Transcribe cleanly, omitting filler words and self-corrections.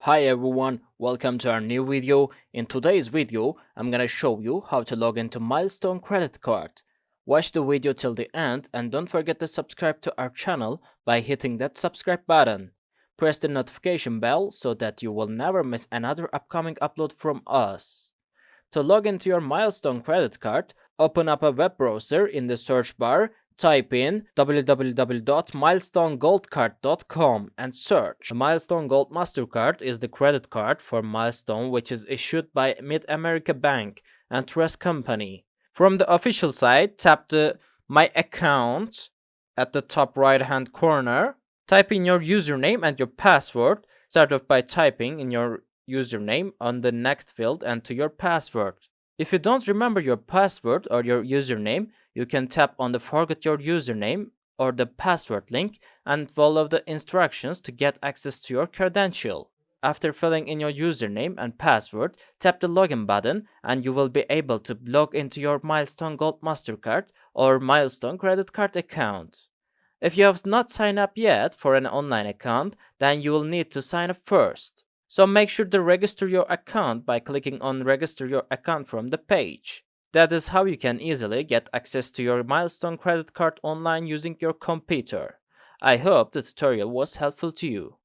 Hi everyone, welcome to our new video. In today's video, I'm gonna show you how to log into Milestone Credit Card. Watch the video till the end and don't forget to subscribe to our channel by hitting that subscribe button. Press the notification bell so that you will never miss another upcoming upload from us. To log into your Milestone Credit Card, open up a web browser in the search bar, type in www.milestonegoldcard.com and search. The Milestone Gold Mastercard is the credit card for Milestone which is issued by Mid-America Bank and Trust Company. From the official site, tap the My Account at the top right hand corner. Type in your username and your password. Start off by typing in your username on the next field and to your password. If you don't remember your password or your username, you can tap on the forget your username or the password link and follow the instructions to get access to your credential. After filling in your username and password, tap the login button and you will be able to log into your Milestone Gold Mastercard or Milestone Credit Card account. If you have not signed up yet for an online account, then you will need to sign up first. So make sure to register your account by clicking on register your account from the page. That is how you can easily get access to your Milestone credit card online using your computer. I hope the tutorial was helpful to you.